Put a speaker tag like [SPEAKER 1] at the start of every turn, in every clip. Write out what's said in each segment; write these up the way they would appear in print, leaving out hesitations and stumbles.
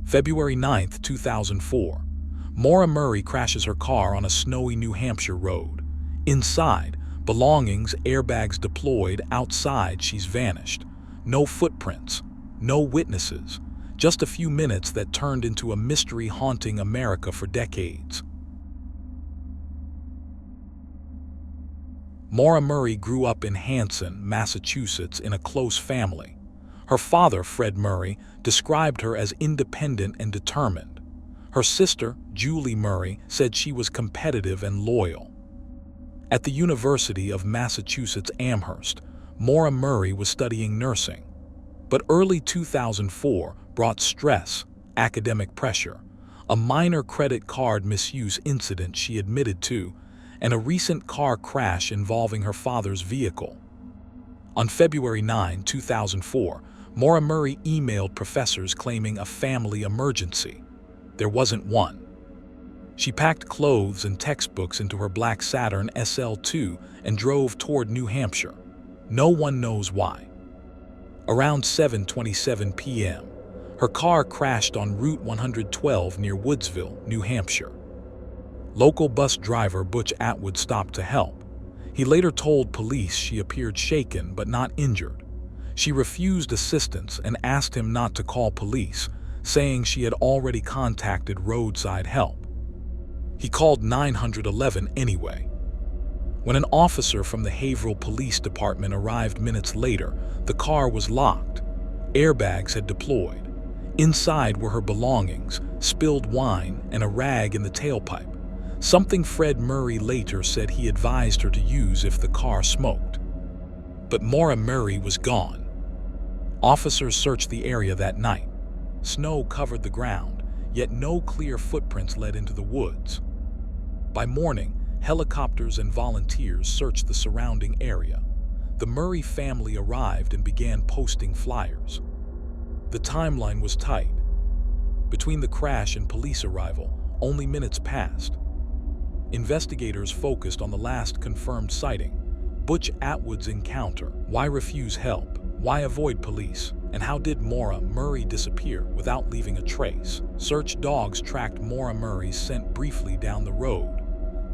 [SPEAKER 1] February 9, 2004. Maura Murray crashes her car on a snowy New Hampshire road. Inside, belongings, airbags deployed. Outside, she's vanished. No footprints, no witnesses. Just a few minutes that turned into a mystery haunting America for decades. Maura Murray grew up in Hanson, Massachusetts, in a close family. Her father, Fred Murray, described her as independent and determined. Her sister, Julie Murray, said she was competitive and loyal. At the University of Massachusetts Amherst, Maura Murray was studying nursing. But early 2004 brought stress, academic pressure, a minor credit card misuse incident she admitted to, and a recent car crash involving her father's vehicle. On February 9, 2004, Maura Murray emailed professors claiming a family emergency. There wasn't one. She packed clothes and textbooks into her black Saturn SL2 and drove toward New Hampshire. No one knows why. Around 7:27 p.m., her car crashed on Route 112 near Woodsville, New Hampshire. Local bus driver Butch Atwood stopped to help. He later told police she appeared shaken but not injured. She refused assistance and asked him not to call police, saying she had already contacted roadside help. He called 911 anyway. When an officer from the Haverhill Police Department arrived minutes later, the car was locked. Airbags had deployed. Inside were her belongings, spilled wine, and a rag in the tailpipe, something Fred Murray later said he advised her to use if the car smoked. But Maura Murray was gone. Officers searched the area that night. Snow covered the ground, yet no clear footprints led into the woods. By morning, helicopters and volunteers searched the surrounding area. The Murray family arrived and began posting flyers. The timeline was tight. Between the crash and police arrival, only minutes passed. Investigators focused on the last confirmed sighting, Butch Atwood's encounter. Why refuse help? Why avoid police? And how did Maura Murray disappear without leaving a trace? Search dogs tracked Maura Murray's scent briefly down the road.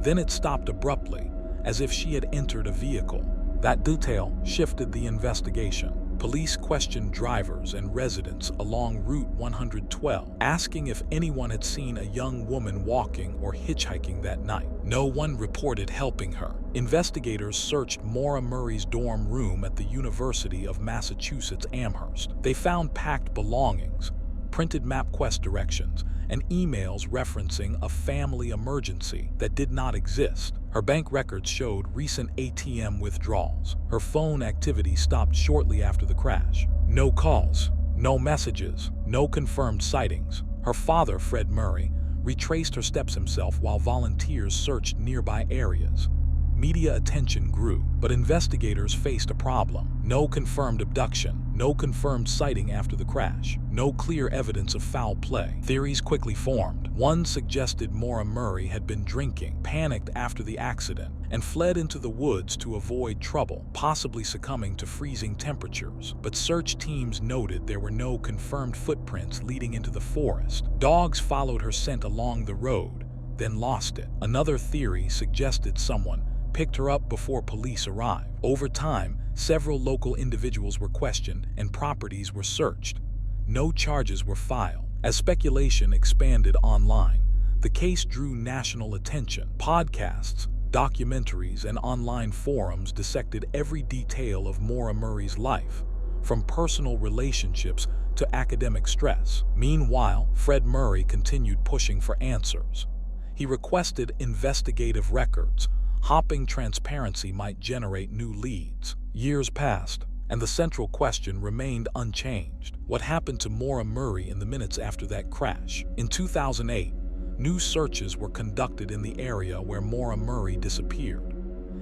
[SPEAKER 1] Then it stopped abruptly, as if she had entered a vehicle. That detail shifted the investigation. Police questioned drivers and residents along Route 112, asking if anyone had seen a young woman walking or hitchhiking that night. No one reported helping her. Investigators searched Maura Murray's dorm room at the University of Massachusetts Amherst. They found packed belongings, printed MapQuest directions, and emails referencing a family emergency that did not exist. Her bank records showed recent ATM withdrawals. Her phone activity stopped shortly after the crash. No calls, no messages, no confirmed sightings. Her father, Fred Murray, retraced her steps himself while volunteers searched nearby areas. Media attention grew, but investigators faced a problem. No confirmed abduction, no confirmed sighting after the crash, no clear evidence of foul play. Theories quickly formed. One suggested Maura Murray had been drinking, panicked after the accident, and fled into the woods to avoid trouble, possibly succumbing to freezing temperatures. But search teams noted there were no confirmed footprints leading into the forest. Dogs followed her scent along the road, then lost it. Another theory suggested someone picked her up before police arrived. Over time, several local individuals were questioned and properties were searched. No charges were filed. As speculation expanded online, the case drew national attention. Podcasts, documentaries, and online forums dissected every detail of Maura Murray's life, from personal relationships to academic stress. Meanwhile, Fred Murray continued pushing for answers. He requested investigative records, hoping transparency might generate new leads. Years passed, and the central question remained unchanged. What happened to Maura Murray in the minutes after that crash? In 2008, new searches were conducted in the area where Maura Murray disappeared.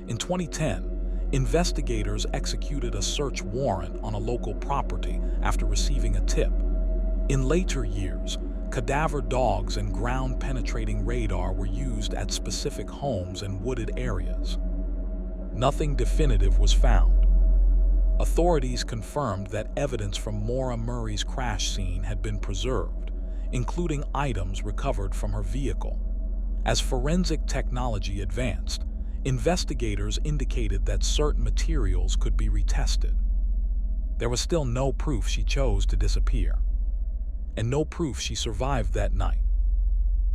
[SPEAKER 1] In 2010, investigators executed a search warrant on a local property after receiving a tip. In later years, cadaver dogs and ground-penetrating radar were used at specific homes and wooded areas. Nothing definitive was found. Authorities confirmed that evidence from Maura Murray's crash scene had been preserved, including items recovered from her vehicle. As forensic technology advanced, investigators indicated that certain materials could be retested. There was still no proof she chose to disappear, and no proof she survived that night.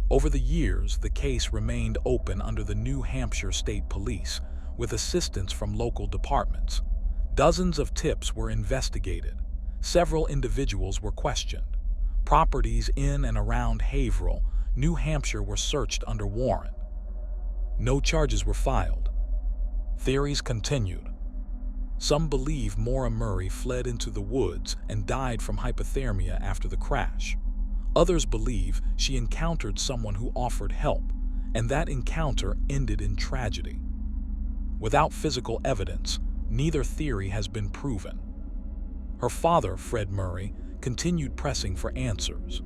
[SPEAKER 1] Over the years, the case remained open under the New Hampshire State Police, with assistance from local departments. Dozens of tips were investigated. Several individuals were questioned. Properties in and around Haverhill, New Hampshire were searched under warrant. No charges were filed. Theories continued. Some believe Maura Murray fled into the woods and died from hypothermia after the crash. Others believe she encountered someone who offered help, and that encounter ended in tragedy. Without physical evidence, neither theory has been proven. Her father, Fred Murray, continued pressing for answers.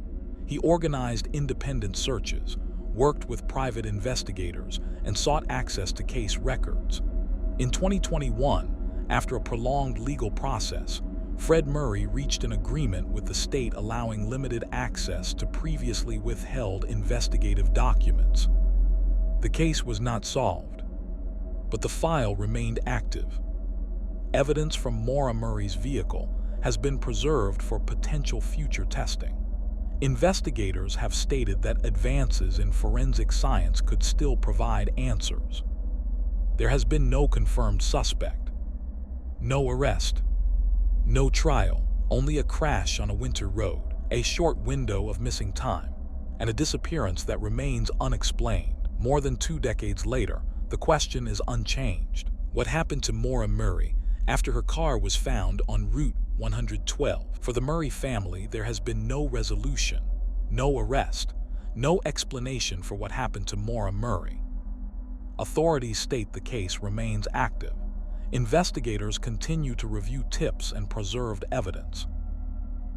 [SPEAKER 1] He organized independent searches, worked with private investigators, and sought access to case records. In 2021, after a prolonged legal process, Fred Murray reached an agreement with the state allowing limited access to previously withheld investigative documents. The case was not solved, but the file remained active. Evidence from Maura Murray's vehicle has been preserved for potential future testing. Investigators have stated that advances in forensic science could still provide answers. There has been no confirmed suspect, no arrest, no trial, only a crash on a winter road, a short window of missing time, and a disappearance that remains unexplained. More than 2 decades later, the question is unchanged. What happened to Maura Murray after her car was found on Route 112? For the Murray family, there has been no resolution, no arrest, no explanation for what happened to Maura Murray. Authorities state the case remains active. Investigators continue to review tips and preserved evidence.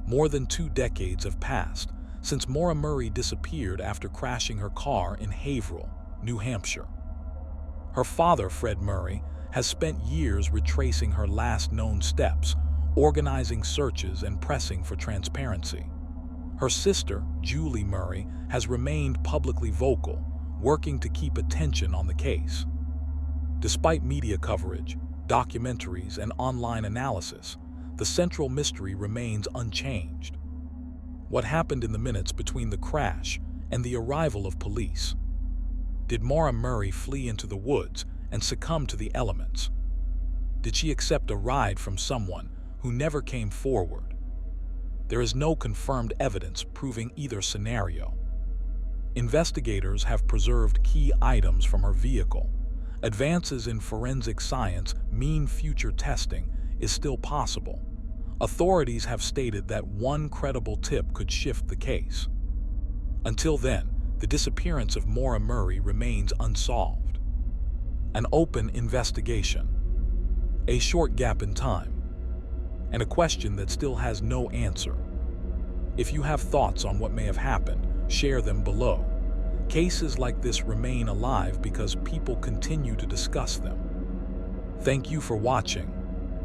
[SPEAKER 1] More than 2 decades have passed since Maura Murray disappeared after crashing her car in Haverhill, New Hampshire. Her father, Fred Murray, has spent years retracing her last known steps, organizing searches and pressing for transparency. Her sister, Julie Murray, has remained publicly vocal, working to keep attention on the case. Despite media coverage, documentaries, and online analysis, the central mystery remains unchanged. What happened in the minutes between the crash and the arrival of police? Did Maura Murray flee into the woods and succumb to the elements? Did she accept a ride from someone who never came forward? There is no confirmed evidence proving either scenario. Investigators have preserved key items from her vehicle. Advances in forensic science mean future testing is still possible. Authorities have stated that one credible tip could shift the case. Until then, the disappearance of Maura Murray remains unsolved. An open investigation, a short gap in time, and a question that still has no answer. If you have thoughts on what may have happened, share them below. Cases like this remain alive because people continue to discuss them. Thank you for watching.